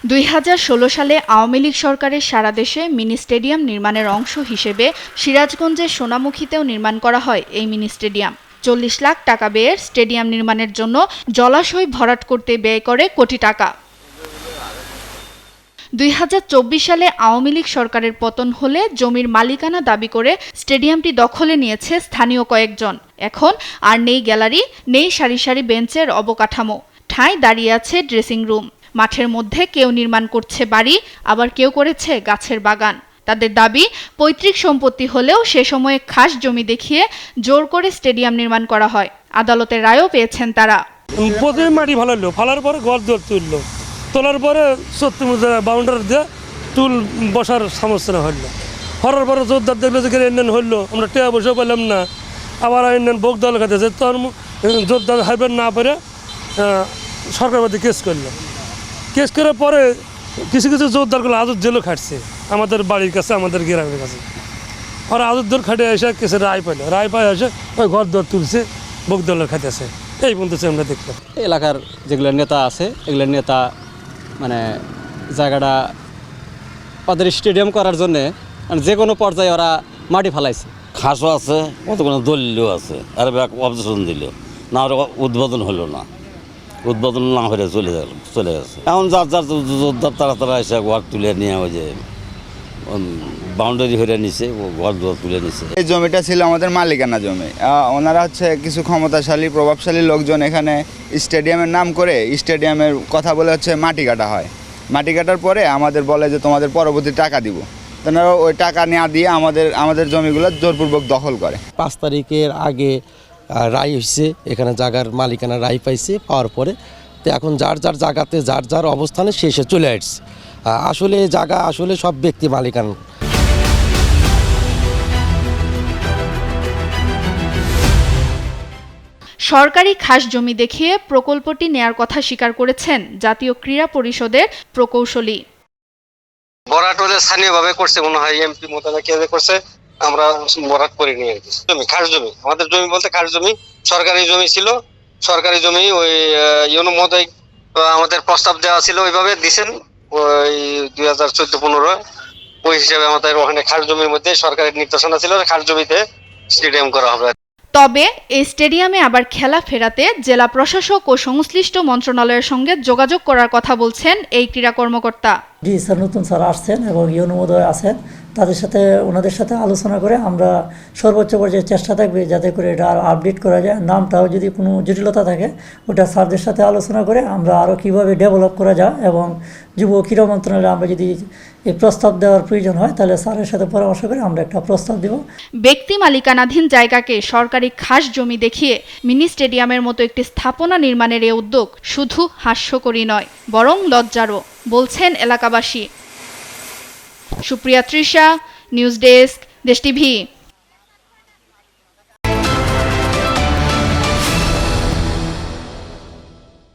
2016 সালে আওয়ামী লীগ সরকারের সারা দেশে মিনি স্টেডিয়াম নির্মাণের অংশ হিসেবে সিরাজগঞ্জের সোনামুখীতেও নির্মাণ করা হয় এই মিনি স্টেডিয়াম। 40 লাখ টাকা ব্যয়ের স্টেডিয়াম নির্মাণের জন্য জলাশয় ভরাট করতে ব্যয় করে কোটি টাকা। 2024 সালে আওয়ামী লীগ সরকারের পতন হলে জমির মালিকানা দাবি করে স্টেডিয়ামটি দখলে নিয়েছে স্থানীয় কয়েকজন। এখন আর নেই গ্যালারি, নেই সারি সারি বেঞ্চের অবকাঠামো, ঠাঁই দাঁড়িয়ে আছে ড্রেসিং রুম। মাঠের মধ্যে কেউ নির্মাণ করছে বাড়ি, আবার কেউ করেছে গাছের বাগান। তাদের দাবি, পৈতৃক সম্পত্তি হলেও সে সময়ে খাস জমি দেখিয়ে জোর করে স্টেডিয়াম নির্মাণ করা হয়। আদালতের রায়ও পেয়েছেন তারা। প্রথমে মাটি ফালালো, ফালার পরে ঘর দৌড় তুললো, তোলার পরে 70 বাউন্ডারি দিয়ে টুল বসার সমস্যা হইলো। হওয়ার পরে জোরদার দেখলো যে ইন্ডিয়ান হইলো, আমরা টেয়া বসেও পেলাম না। আবার ইন্ডিয়ান ভোগ দল খাইতেছে, তখন জোরদার হাইবার না পেরে সরকার প্রতি কেস করলো। কেস করার পরে কিছু কিছু জোরদারগুলো আজর জেলও খাটছে আমাদের বাড়ির কাছে, আমাদের গ্রামের কাছে। ওরা আজর দৌড় খাটে এসে কেসে রায় পেলো, রায় পায় এসে ওই ঘর দৌড় তুলছে, ভোগ দলের খাইতেছে। এই বলতেছে আমরা দেখলাম। এলাকার যেগুলো নেতা আছে, এগুলো নেতা মানে জায়গাটা ওদের স্টেডিয়াম করার জন্যে যে কোনো পর্যায়ে ওরা মাটি ফালাইছে। খাসও আছে, কতগুলো দলিলও আছে, আর অবজেকশন দিল না, ওরা উদ্বোধন হলো না, উদ্বোধন না হলে চলে গেছে। এখন যার যার জোরদার তারা এসে ঘর তুলে নিয়ে ওই যে বাউন্ডারি হয়ে নিছে, ঘর দুয়ার তুলে নিছে। এই জমিটা ছিল আমাদের মালিকানা জমি। ওনারা হচ্ছে কিছু ক্ষমতাশালী প্রভাবশালী লোকজন এখানে স্টেডিয়ামের নাম করে স্টেডিয়ামের কথা বলে হচ্ছে মাটি কাটা হয়। মাটি কাটার পরে আমাদের বলে যে তোমাদের পরবর্তী টাকা দিব, তারা ওই টাকা নেওয়া দিয়ে আমাদের জমিগুলো জোরপূর্বক দখল করে। 5 তারিখের আগে রায় হয়েছে, এখানে জায়গার মালিকানা রায় পাইছে, পাওয়ার পরে তো এখন যার যার জায়গাতে যার যার অবস্থানে শেষে চলে আসছে। আসলে জায়গা আসলে সব ব্যক্তি মালিকানা। সরকারি খাস জমি দেখিয়ে প্রকল্পটি নেয়ার কথা স্বীকার করেছেন জাতীয় ক্রীড়া পরিষদের প্রকৌশলী। ভরাট হলে স্থানীয়ভাবে করছে মনে হয়, এমপি মোতাবেক করছে, আমরা ভরাট করিনি আর কি। জমি খাস জমি, আমাদের জমি বলতে খাস জমি, সরকারি জমি ছিল। সরকারি জমি ওই ইউনো মোতাবেক আমাদের প্রস্তাব দেওয়া ছিল, ওইভাবে দিছেন ওই 2014-15 ওই হিসাবে আমাদের ওখানে খাস জমির মধ্যে সরকারের নির্দেশনা ছিল খাস জমিতে স্টেডিয়াম করা হবে। তবে এই স্টেডিয়ামে আবার খেলা ফেরাতে জেলা প্রশাসক ও সংশ্লিষ্ট মন্ত্রণালয়ের সঙ্গে যোগাযোগ করার কথা বলছেন এই ক্রীড়া কর্মকর্তা। জি স্যার, নতুন স্যার আসছেন এবং ইউনো মহোদয় আছেন, ওনাদের সাথে আলোচনা করে আমরা সর্বোচ্চ পর্যায়ে চেষ্টা থাকবে যাতে করে এটা আরও আপডেট করা যায়। নামটাও যদি কোনো জটিলতা থাকে ওটা স্যারদের সাথে আলোচনা করে আমরা আরও কীভাবে ডেভেলপ করা যায়, এবং যুব ক্রীড়া মন্ত্রণালয়ে আমরা যদি এই প্রস্তাব দেওয়ার প্রয়োজন হয় তাহলে স্যারের সাথে পরামর্শ করে আমরা একটা প্রস্তাব দেব। ব্যক্তি মালিকানাধীন জায়গাকে সরকারি খাস জমি দেখিয়ে মিনি স্টেডিয়ামের মতো একটি স্থাপনা নির্মাণের এই উদ্যোগ শুধু হাস্যকরী নয়, বরং লজ্জারও, বলছেন এলাকাবাসী। সুপ্রিয়া তৃষা, নিউজ ডেস্ক, দেশ টিভি।